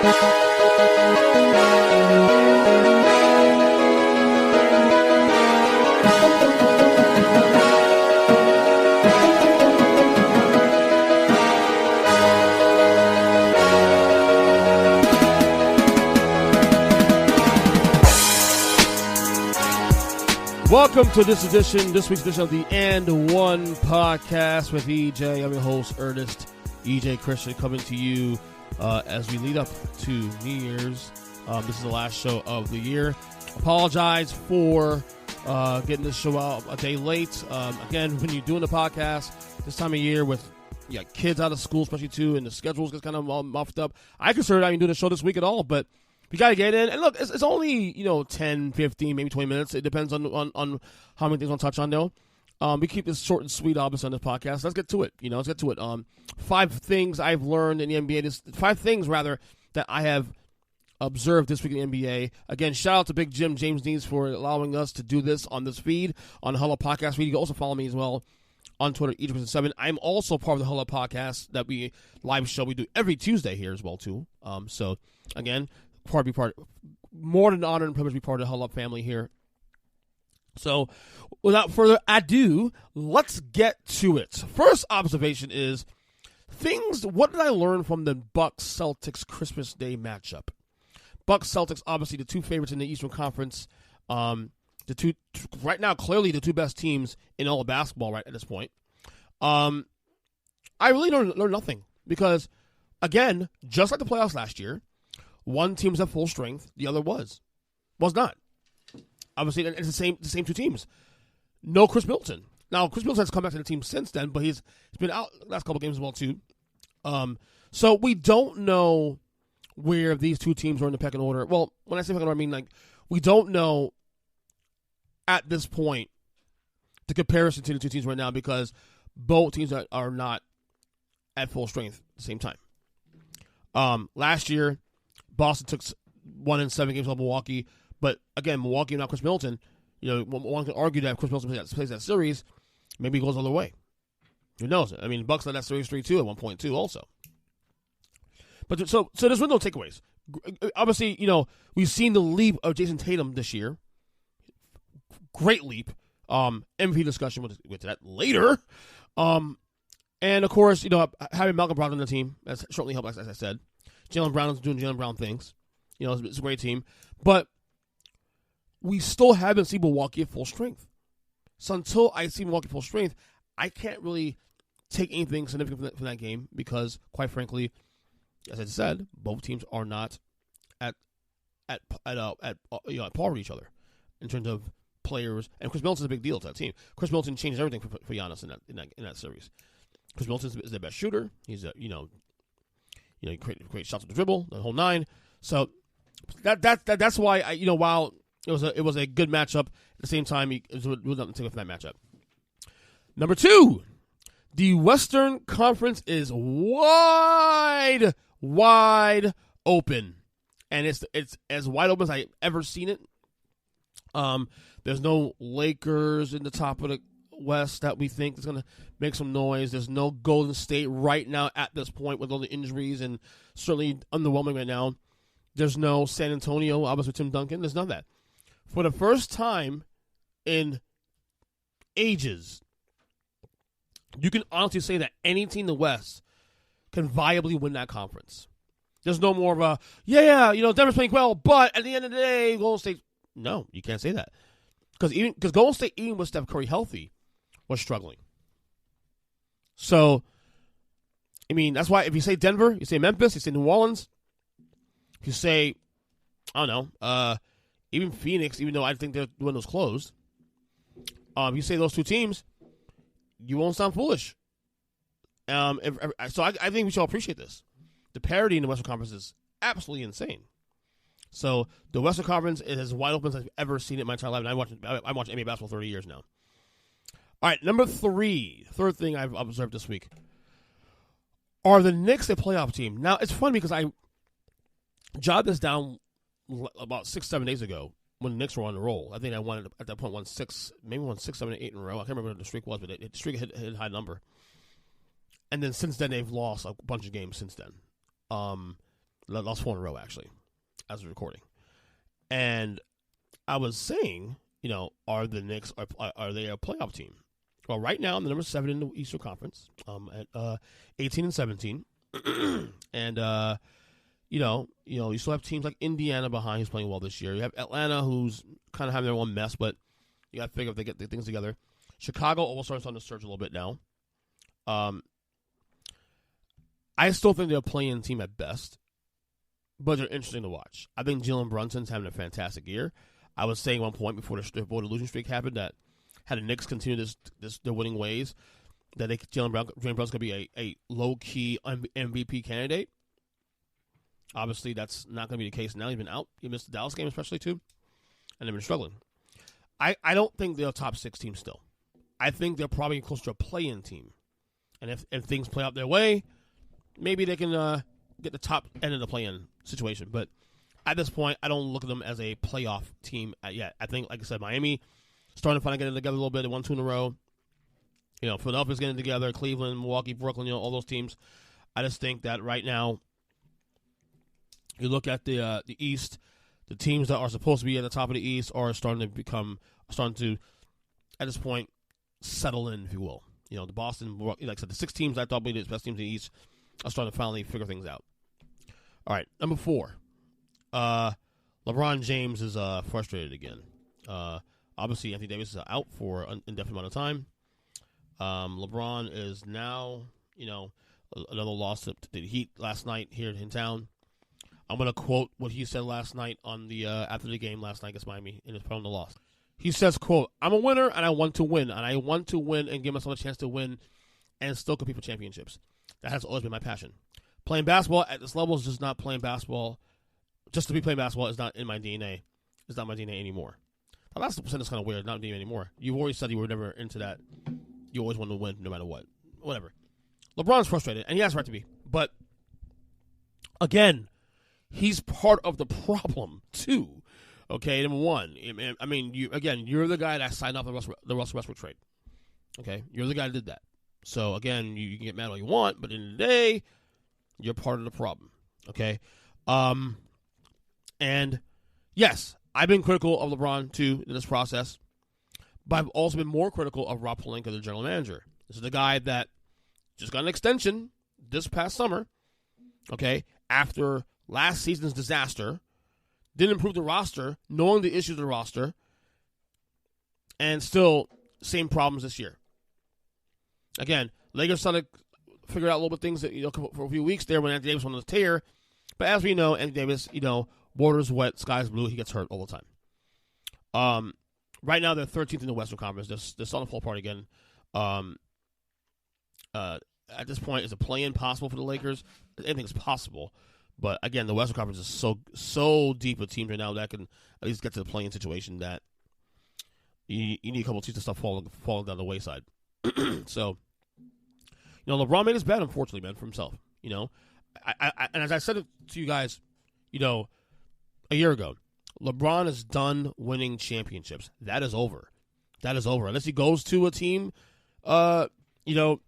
Welcome to this week's edition of the And One podcast with EJ. I'm your host, Ernest EJ Christian, coming to you as we lead up to New Year's. This is the last show of the year. Apologize for getting this show out a day late. Again, when you're doing the podcast this time of year with kids out of school, especially too, and the schedules get kind of all muffed up, I consider not even doing the show this week at all, but we got to get in. And look, it's only, 10, 15, maybe 20 minutes. It depends on how many things we'll touch on, though. We keep this short and sweet, obviously, on this podcast. Let's get to it. Let's get to it. 5 things I've learned in the NBA. 5 things, rather, that I have observed this week in the NBA. Again, shout out to Big Jim, James Nees, for allowing us to do this on this feed, on the Huddle podcast feed. You can also follow me as well on Twitter, EJ7. I'm also part of the Huddle podcast that we live show we do every Tuesday here as well, too. So, again, more than an honor and privilege to be part of the Huddle Up family here. So, without further ado, let's get to it. First observation is what did I learn from the Bucks-Celtics Christmas Day matchup? Bucks-Celtics, obviously the 2 favorites in the Eastern Conference. Right now, clearly the 2 best teams in all of basketball right at this point. I really learned nothing because, again, just like the playoffs last year, one team was at full strength, the other was not. Obviously, it's the same 2 teams. No Chris Middleton. Now, Chris Middleton has come back to the team since then, but he's been out the last couple games as well, too. So we don't know where these 2 teams are in the pecking order. Well, when I say pecking order, I mean, we don't know at this point the comparison to the 2 teams right now because both teams are not at full strength at the same time. Last year, Boston took 1 in 7 games off Milwaukee, but again, Milwaukee without Chris Middleton, one can argue that if Chris Middleton plays that series, maybe he goes the other way. Who knows? I mean, Bucks led that series 3-2 at one point too, also. But so there's no takeaways. Obviously, we've seen the leap of Jason Tatum this year. Great leap. MVP discussion with that later. And of course, having Malcolm Brogdon on the team has certainly helped, as I said. Jaylen Brown is doing Jaylen Brown things. It's a great team. But we still haven't seen Milwaukee at full strength. So until I see Milwaukee at full strength, I can't really take anything significant from that game because, quite frankly, as I said, both teams are not at par with each other in terms of players. And Chris Middleton's a big deal to that team. Chris Middleton changes everything for Giannis in that series. Chris Middleton is the best shooter. He's he creates shots with the dribble, the whole 9. So that's why while it was a good matchup, at the same time it was nothing to take from that matchup. Number 2, the Western Conference is wide open, and it's as wide open as I've ever seen it. There's no Lakers in the top of the West that we think is going to make some noise. There's no Golden State right now at this point with all the injuries and certainly underwhelming right now. There's no San Antonio, obviously Tim Duncan. There's none of that. For the first time in ages, you can honestly say that any team in the West can viably win that conference. There's no more of a, Denver's playing well, but at the end of the day, Golden State. No, you can't say that. Because Golden State, even with Steph Curry healthy, was struggling. So, I mean, that's why if you say Denver, you say Memphis, you say New Orleans, if you say, I don't know, even Phoenix, even though I think their window's closed, you say those 2 teams, you won't sound foolish. So I think we should all appreciate this. The parity in the Western Conference is absolutely insane. So the Western Conference is as wide open as I've ever seen it in my entire life. And I watch NBA basketball 30 years now. All right, number 3, third thing I've observed this week. Are the Knicks a playoff team? Now, it's funny because I jotted this down about 6-7 days ago when the Knicks were on the roll. I think I won at that point, won 6, 7, 8 in a row. I can't remember what the streak was, but the streak hit a high number. And then since then, they've lost a bunch of games since then. Lost 4 in a row, actually, as we're recording. And I was saying, are the Knicks, are they a playoff team? Well, right now, I'm the number 7 in the Eastern Conference, at 18-17. And, you still have teams like Indiana behind who's playing well this year. You have Atlanta, who's kind of having their own mess, but you got to figure if they get their things together. Chicago also starts on the surge a little bit now. I still think they're a play-in team at best, but they're interesting to watch. I think Jalen Brunson's having a fantastic year. I was saying at one point before the losing streak happened that had the Knicks continue their winning ways, that Jalen Brunson could be a low-key MVP candidate. Obviously, that's not going to be the case now. He's been out. He missed the Dallas game especially, too, and they've been struggling. I don't think they're a top 6 team still. I think they're probably close to a play-in team. And if things play out their way, maybe they can get the top end of the play-in situation. But at this point, I don't look at them as a playoff team yet. I think, like I said, Miami starting to finally get it together a little bit. They won 2 in a row. Philadelphia's getting it together. Cleveland, Milwaukee, Brooklyn, all those teams. I just think that right now, you look at the East, the teams that are supposed to be at the top of the East are starting to, at this point, settle in, if you will. The Boston, like I said, the 6 teams I thought would be the best teams in the East are starting to finally figure things out. All right, number 4. LeBron James is frustrated again. Obviously, Anthony Davis is out for an indefinite amount of time. LeBron is now, another loss to the Heat last night here in town. I'm going to quote what he said last night on the after the game last night against Miami in his poem The Loss. He says, quote, "I'm a winner and I want to win. And I want to win and give myself a chance to win and still compete for championships. That has always been my passion. Playing basketball at this level is just not playing basketball. Just to be playing basketball is not in my DNA. It's not my DNA anymore." Now, that's the sentence kind of weird, not DNA anymore. You've always said you were never into that. You always want to win no matter what. Whatever. LeBron's frustrated, and he has the right to be. But, again, he's part of the problem, too. Okay, number 1. I mean, you're the guy that signed off the Russell Westbrook trade. Okay, you're the guy that did that. So, again, you can get mad all you want, but in the day, you're part of the problem. Okay? And, yes, I've been critical of LeBron, too, in this process. But I've also been more critical of Rob Pelinka, the general manager. This is the guy that just got an extension this past summer, okay, after last season's disaster, didn't improve the roster, knowing the issues of the roster, and still same problems this year. Again, Lakers started to figure out a little bit of things that, for a few weeks there when Anthony Davis went on the tear. But as we know, Anthony Davis, water's wet, sky's blue, he gets hurt all the time. Right now, they're 13th in the Western Conference. They're starting to fall apart again. At this point, is a play-in possible for the Lakers? Anything's possible. But, again, the Western Conference is so deep with teams right now that can at least get to the play-in situation that you need a couple of teams to start falling down the wayside. So, LeBron made his bet, unfortunately, man, for himself. And as I said it to you guys, a year ago, LeBron is done winning championships. That is over. Unless he goes to a team, I don't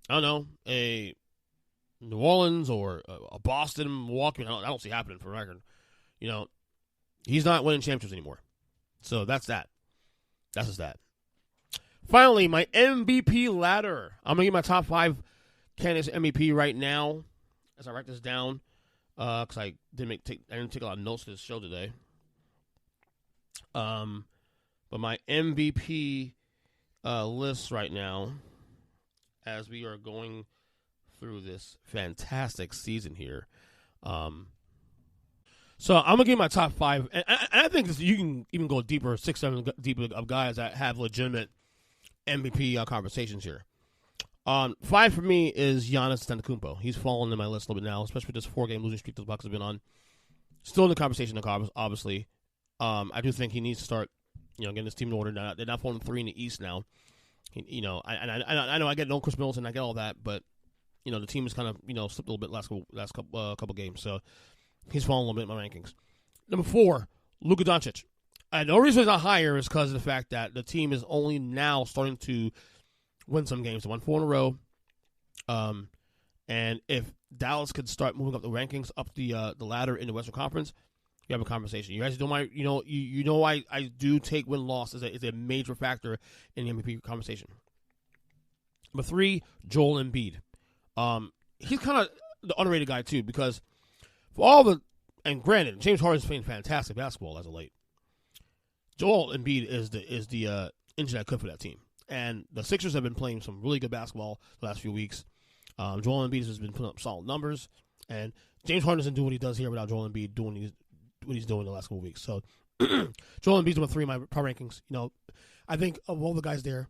know, a New Orleans or a Boston, Milwaukee. I don't see happening for a record. He's not winning championships anymore. So that's that. That's just that. Finally, my MVP ladder. I'm going to give my top 5 candidates MVP right now as I write this down. Because I didn't take a lot of notes to this show today. But my MVP list right now, as we are going through this fantastic season here. So I'm gonna give my top 5, and I think you can even go deeper, 6, 7 deep of guys that have legitimate MVP conversations here. 5 for me is Giannis Antetokounmpo. He's fallen in my list a little bit now, especially with this 4-game losing streak the Bucks have been on. Still in the conversation, obviously. I do think he needs to start, getting this team in order. They're not falling 3 in the East now. I know I get no Chris Middleton, I get all that, but the team is kind of slipped a little bit last couple games, so he's fallen a little bit in my rankings. Number 4, Luka Doncic. The only reason he's not higher is because of the fact that the team is only now starting to win some games. They won 4 in a row. And if Dallas could start moving up the rankings, up the ladder in the Western Conference, you have a conversation. You guys don't mind, I do take win-loss as a major factor in the MVP conversation. Number 3, Joel Embiid. He's kind of the underrated guy too, because for all the, and granted, James Harden's playing fantastic basketball as of late. Joel Embiid is the engine that could for that team. And the Sixers have been playing some really good basketball the last few weeks. Joel Embiid has been putting up solid numbers, and James Harden doesn't do what he does here without Joel Embiid doing what he's doing the last couple of weeks. So Joel Embiid's number 3 in my power rankings. I think of all the guys there,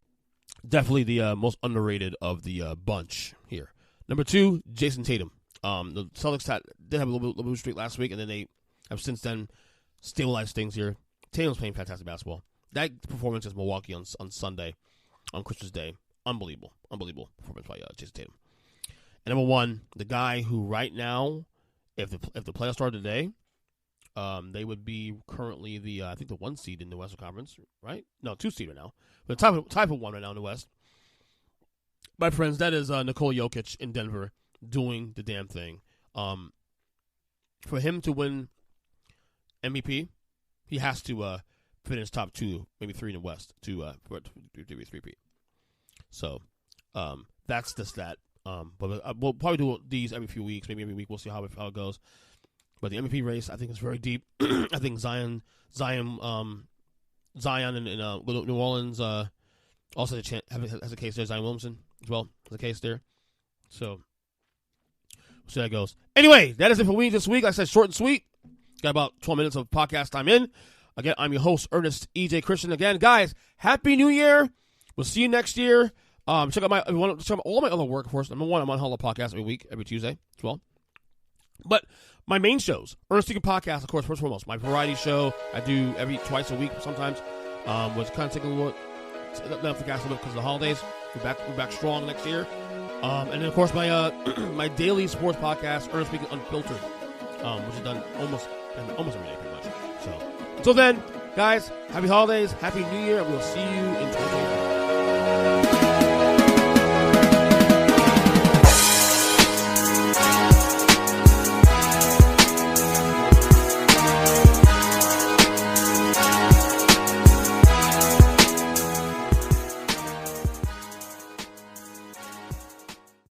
definitely the most underrated of the bunch here. Number 2, Jason Tatum. The Celtics did have a little bit of a streak last week, and then they have since then stabilized things here. Tatum's playing fantastic basketball. That performance against Milwaukee on Sunday, on Christmas Day, unbelievable performance by Jason Tatum. And number 1, the guy who right now, if the playoffs started today, they would be currently the 1 seed in the Western Conference, right? No, 2 seed right now. But type of 1 right now in the West. My friends, that is Nikola Jokic in Denver doing the damn thing. For him to win MVP, he has to finish top 2, maybe 3 in the West to be 3-peat. So that's just that. But we'll probably do these every few weeks, maybe every week. We'll see how it goes. But the MVP race, I think, is very deep. I think Zion in New Orleans also has a case there. Zion Williamson as well has a case there. So we'll see how it goes. Anyway, that is it for me this week. Like I said, short and sweet. Got about 12 minutes of podcast time in. Again, I'm your host, Ernest E.J. Christian. Again, guys, Happy New Year. We'll see you next year. Check out all my other work, of course. Number 1, I'm on Huddle podcast every week, every Tuesday as well. But my main shows, Ernest Egan Podcast, of course, first and foremost. My variety show I do twice a week sometimes. Was kind of taking a look, let off the gas a little bit because of the holidays. We're back strong next year. And then, of course, my my daily sports podcast, Ernest Egan Unfiltered, which is done almost every day, pretty much. So until then, guys, happy holidays, happy New Year, and we'll see you in 2025.